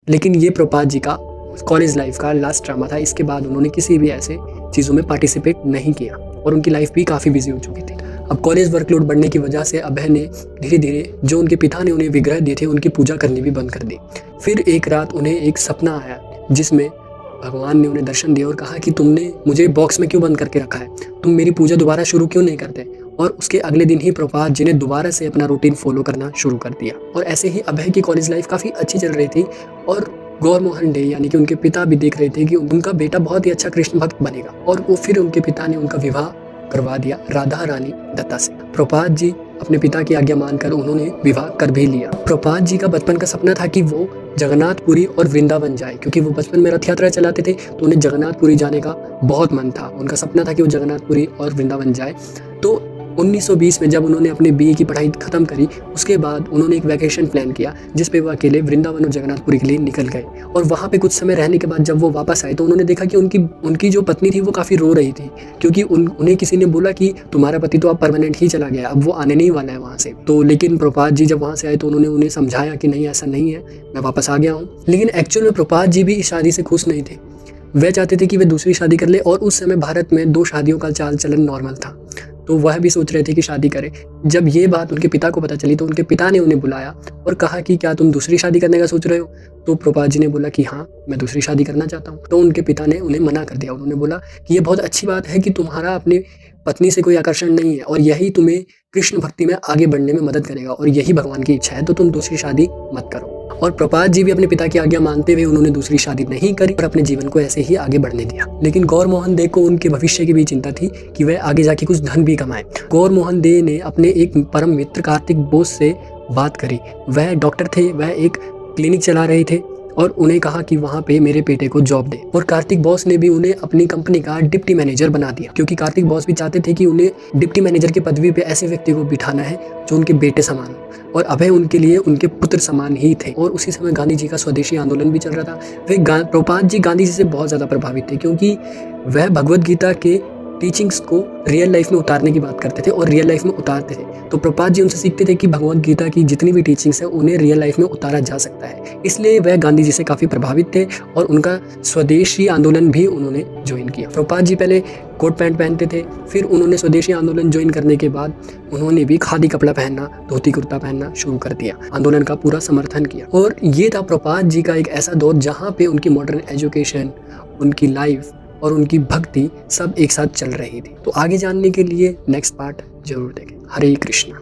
लेकिन ये प्रभुपाद जी का कॉलेज लाइफ का लास्ट ड्रामा था। इसके बाद उन्होंने किसी भी ऐसे चीज़ों में पार्टिसिपेट नहीं किया और उनकी लाइफ भी काफ़ी बिजी हो चुकी थी। अब कॉलेज वर्कलोड बढ़ने की वजह से अभय ने धीरे धीरे जो उनके पिता ने उन्हें विग्रह दिए थे उनकी पूजा करनी भी बंद कर दी। फिर एक रात उन्हें एक सपना आया जिसमें भगवान ने उन्हें दर्शन दिया और कहा कि तुमने मुझे बॉक्स में क्यों बंद करके रखा है, तुम मेरी पूजा दोबारा शुरू क्यों नहीं करते। और उसके अगले दिन ही प्रभुपाद जी ने दोबारा से अपना रूटीन फॉलो करना शुरू कर दिया। और ऐसे ही अभय की कॉलेज लाइफ काफ़ी अच्छी चल रही थी और गौर मोहन डे यानी कि उनके पिता भी देख रहे थे कि उनका बेटा बहुत ही अच्छा कृष्ण भक्त बनेगा और वो फिर उनके पिता ने उनका विवाह करवा दिया राधा रानी दत्ता से। प्रभुपाद जी अपने पिता की आज्ञा मानकर उन्होंने विवाह कर भी लिया। प्रभुपाद जी का बचपन का सपना था कि वो जगन्नाथपुरी और वृंदावन जाए, क्योंकि वो बचपन में रथ यात्रा चलाते थे तो उन्हें जगन्नाथपुरी जाने का बहुत मन था। उनका सपना था कि वो जगन्नाथपुरी और वृंदावन जाए। तो 1920 में जब उन्होंने अपनी बीए की पढ़ाई खत्म करी उसके बाद उन्होंने एक वैकेशन प्लान किया जिस पे वो अकेले वृंदावन और जगन्नाथपुरी के लिए निकल गए। और वहाँ पे कुछ समय रहने के बाद जब वो वापस आए तो उन्होंने देखा कि उनकी जो पत्नी थी वो काफ़ी रो रही थी, क्योंकि उन्हें किसी ने बोला कि तुम्हारा पति तो अब परमानेंट ही चला गया, अब वो आने नहीं वाला है वहाँ से। तो लेकिन प्रभुपाद जी जब वहाँ से आए तो उन्होंने उन्हें समझाया कि नहीं ऐसा नहीं है, मैं वापस आ गया हूँ। लेकिन एक्चुअल में प्रभुपाद जी भी इस शादी से खुश नहीं थे। वह चाहते थे कि वे दूसरी शादी कर ले और उस समय भारत में 2 शादियों का चाल चलन नॉर्मल था, तो वह भी सोच रहे थे कि शादी करें। जब ये बात उनके पिता को पता चली तो उनके पिता ने उन्हें बुलाया और कहा कि क्या तुम दूसरी शादी करने का सोच रहे हो। तो प्रभुपाद जी ने बोला कि हाँ मैं दूसरी शादी करना चाहता हूँ। तो उनके पिता ने उन्हें मना कर दिया। उन्होंने बोला कि ये बहुत अच्छी बात है कि तुम्हारा अपनी पत्नी से कोई आकर्षण नहीं है और यही तुम्हें कृष्ण भक्ति में आगे बढ़ने में मदद करेगा और यही भगवान की इच्छा है, तो तुम दूसरी शादी मत करो। और प्रभुपाद जी भी अपने पिता की आज्ञा मानते हुए उन्होंने दूसरी शादी नहीं करी और अपने जीवन को ऐसे ही आगे बढ़ने दिया। लेकिन गौर मोहन दे को उनके भविष्य की भी चिंता थी कि वह आगे जाके कुछ धन भी कमाए। गौर मोहन दे ने अपने एक परम मित्र कार्तिक बोस से बात करी। वह डॉक्टर थे, वह एक क्लिनिक चला रहे थे और उन्हें कहा कि वहाँ पे मेरे बेटे को जॉब दे। और कार्तिक बॉस ने भी उन्हें अपनी कंपनी का डिप्टी मैनेजर बना दिया, क्योंकि कार्तिक बॉस भी चाहते थे कि उन्हें डिप्टी मैनेजर की पदवी पे ऐसे व्यक्ति को बिठाना है जो उनके बेटे समान हो। और अभय उनके लिए उनके पुत्र समान ही थे। और उसी समय गांधी जी का स्वदेशी आंदोलन भी चल रहा था। वे प्रभुपाद जी गांधी जी से बहुत ज़्यादा प्रभावित थे, क्योंकि वह भगवद गीता के टीचिंग्स को रियल लाइफ में उतारने की बात करते थे और रियल लाइफ में उतारते थे। तो प्रभुपाद जी उनसे सीखते थे कि भगवद गीता की जितनी भी टीचिंग्स है उन्हें रियल लाइफ में उतारा जा सकता है। इसलिए वह गांधी जी से काफ़ी प्रभावित थे और उनका स्वदेशी आंदोलन भी उन्होंने ज्वाइन किया। प्रभुपाद जी पहले कोट पैंट पहनते थे, फिर उन्होंने स्वदेशी आंदोलन ज्वाइन करने के बाद उन्होंने भी खादी कपड़ा पहनना, धोती कुर्ता पहनना शुरू कर दिया, आंदोलन का पूरा समर्थन किया। और ये था प्रभुपाद जी का एक ऐसा दौर जहाँ पे उनकी मॉडर्न एजुकेशन, उनकी लाइफ और उनकी भक्ति सब एक साथ चल रही थी। तो आगे जानने के लिए नेक्स्ट पार्ट जरूर देखें। हरे कृष्णा।